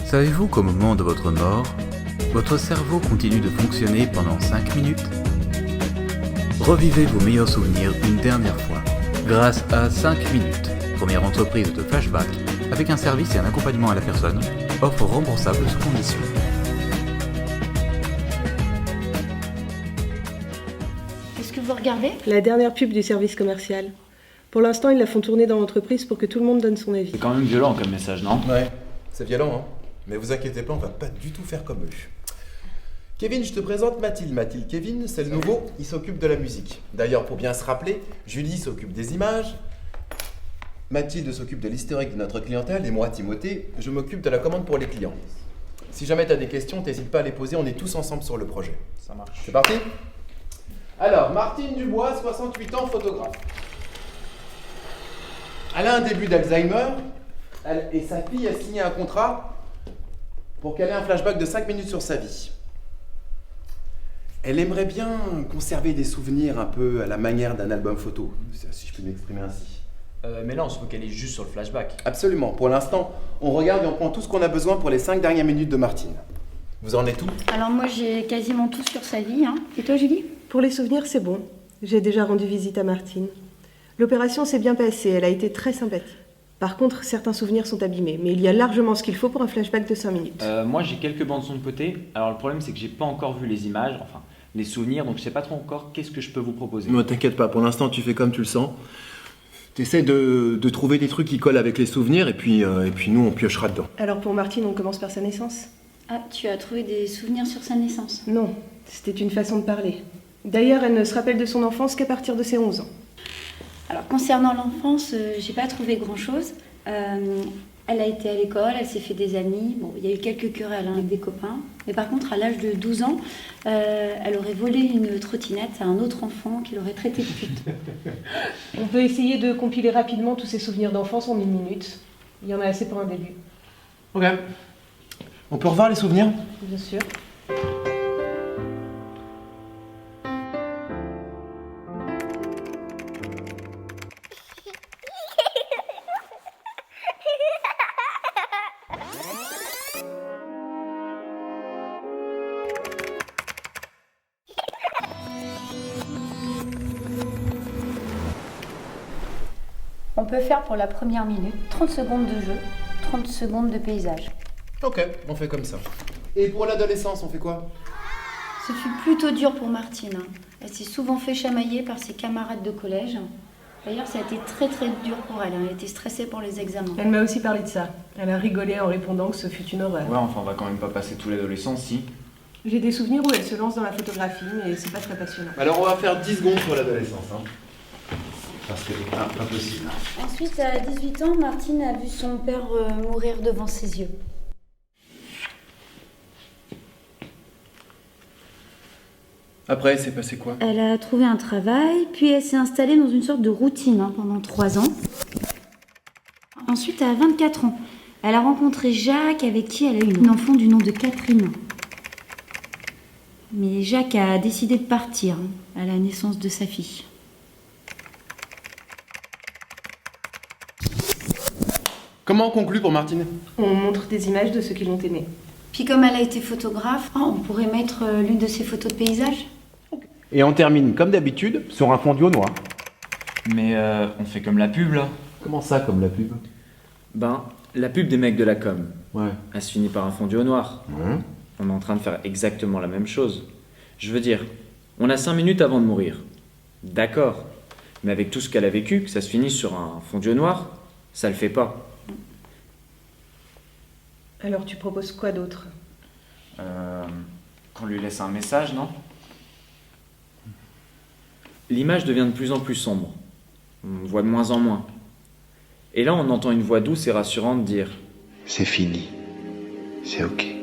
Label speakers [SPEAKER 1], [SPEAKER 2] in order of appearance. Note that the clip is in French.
[SPEAKER 1] Savez-vous qu'au moment de votre mort, votre cerveau continue de fonctionner pendant 5 minutes? Revivez vos meilleurs souvenirs une dernière fois, grâce à 5 minutes, première entreprise de flashback, avec un service et un accompagnement à la personne, offre remboursable sous condition.
[SPEAKER 2] Qu'est-ce que vous regardez?
[SPEAKER 3] La dernière pub du service commercial. Pour l'instant, ils la font tourner dans l'entreprise pour que tout le monde donne son avis.
[SPEAKER 4] C'est quand même violent comme message, non?
[SPEAKER 5] Ouais, c'est violent, hein. Mais vous inquiétez pas, on va pas du tout faire comme eux. Kevin, je te présente Mathilde. Mathilde, Kevin, c'est le nouveau, il s'occupe de la musique. D'ailleurs, pour bien se rappeler, Julie s'occupe des images, Mathilde s'occupe de l'historique de notre clientèle, et moi, Timothée, je m'occupe de la commande pour les clients. Si jamais tu as des questions, t'hésites pas à les poser, on est tous ensemble sur le projet.
[SPEAKER 4] Ça marche.
[SPEAKER 5] C'est parti? Alors, Martine Dubois, 68 ans, photographe. Elle a un début d'Alzheimer, et sa fille a signé un contrat pour qu'elle ait un flashback de 5 minutes sur sa vie. Elle aimerait bien conserver des souvenirs un peu à la manière d'un album photo, si je peux m'exprimer ainsi.
[SPEAKER 4] Mais là, on se focalise juste sur le flashback.
[SPEAKER 5] Absolument. Pour l'instant, on regarde et on prend tout ce qu'on a besoin pour les 5 dernières minutes de Martine. Vous en êtes où?
[SPEAKER 2] Alors moi j'ai quasiment tout sur sa vie, hein. Et toi Julie?
[SPEAKER 3] Pour les souvenirs, c'est bon. J'ai déjà rendu visite à Martine. L'opération s'est bien passée, elle a été très sympathique. Par contre, certains souvenirs sont abîmés, mais il y a largement ce qu'il faut pour un flashback de 5 minutes.
[SPEAKER 4] Moi, j'ai quelques bandes son de côté. Alors, le problème, c'est que j'ai pas encore vu les images, enfin, les souvenirs, donc je sais pas trop encore qu'est-ce que je peux vous proposer.
[SPEAKER 5] Ne t'inquiète pas, pour l'instant, tu fais comme tu le sens. T'essaies de trouver des trucs qui collent avec les souvenirs, et puis nous, on piochera dedans.
[SPEAKER 3] Alors pour Martine, on commence par sa naissance?
[SPEAKER 2] Ah, tu as trouvé des souvenirs sur sa naissance?
[SPEAKER 3] Non, c'était une façon de parler. D'ailleurs, elle ne se rappelle de son enfance qu'à partir de ses 11 ans.
[SPEAKER 2] Alors concernant l'enfance, j'ai pas trouvé grand-chose. Elle a été à l'école, elle s'est fait des amis. Bon, il y a eu quelques querelles avec des copains. Mais par contre, à l'âge de 12 ans, elle aurait volé une trottinette à un autre enfant qui l'aurait traité de pute.
[SPEAKER 3] On peut essayer de compiler rapidement tous ses souvenirs d'enfance en 1 minute. Il y en a assez pour un début.
[SPEAKER 5] Ok. On peut revoir les souvenirs?
[SPEAKER 3] Bien sûr.
[SPEAKER 2] On peut faire pour la première minute 30 secondes de jeu, 30 secondes de paysage.
[SPEAKER 5] Ok, on fait comme ça. Et pour l'adolescence, on fait quoi?
[SPEAKER 2] Ce fut plutôt dur pour Martine, hein. Elle s'est souvent fait chamailler par ses camarades de collège. D'ailleurs, ça a été très très dur pour elle, hein. Elle était stressée pour les examens.
[SPEAKER 3] Elle m'a aussi parlé de ça. Elle a rigolé en répondant que ce fut une horreur.
[SPEAKER 4] Ouais, enfin, on va quand même pas passer tout l'adolescence, si.
[SPEAKER 3] J'ai des souvenirs où elle se lance dans la photographie, mais c'est pas très passionnant.
[SPEAKER 5] Alors on va faire 10 secondes sur l'adolescence. Parce que impossible.
[SPEAKER 2] Ensuite, à 18 ans, Martine a vu son père mourir devant ses yeux.
[SPEAKER 5] Après, c'est passé quoi?
[SPEAKER 2] Elle a trouvé un travail, puis elle s'est installée dans une sorte de routine, hein, pendant 3 ans. Ensuite, à 24 ans, elle a rencontré Jacques, avec qui elle a eu une enfant du nom de Catherine. Mais Jacques a décidé de partir, hein, à la naissance de sa fille.
[SPEAKER 5] Comment on conclut pour Martine?
[SPEAKER 3] On montre des images de ceux qui l'ont aimée.
[SPEAKER 2] Puis comme elle a été photographe, on pourrait mettre l'une de ses photos de paysage.
[SPEAKER 5] Et on termine, comme d'habitude, sur un fondu au noir.
[SPEAKER 4] Mais on fait comme la pub, là.
[SPEAKER 5] Comment ça, comme la pub?
[SPEAKER 4] Ben, la pub des mecs de la com.
[SPEAKER 5] Ouais.
[SPEAKER 4] Elle se finit par un fondu au noir. On est en train de faire exactement la même chose. Je veux dire, on a 5 minutes avant de mourir. D'accord. Mais avec tout ce qu'elle a vécu, que ça se finisse sur un fondu au noir, ça le fait pas.
[SPEAKER 3] Alors tu proposes quoi d'autre?
[SPEAKER 4] Qu'on lui laisse un message, non? L'image devient de plus en plus sombre. On voit de moins en moins. Et là, on entend une voix douce et rassurante dire
[SPEAKER 6] C'est fini. C'est ok.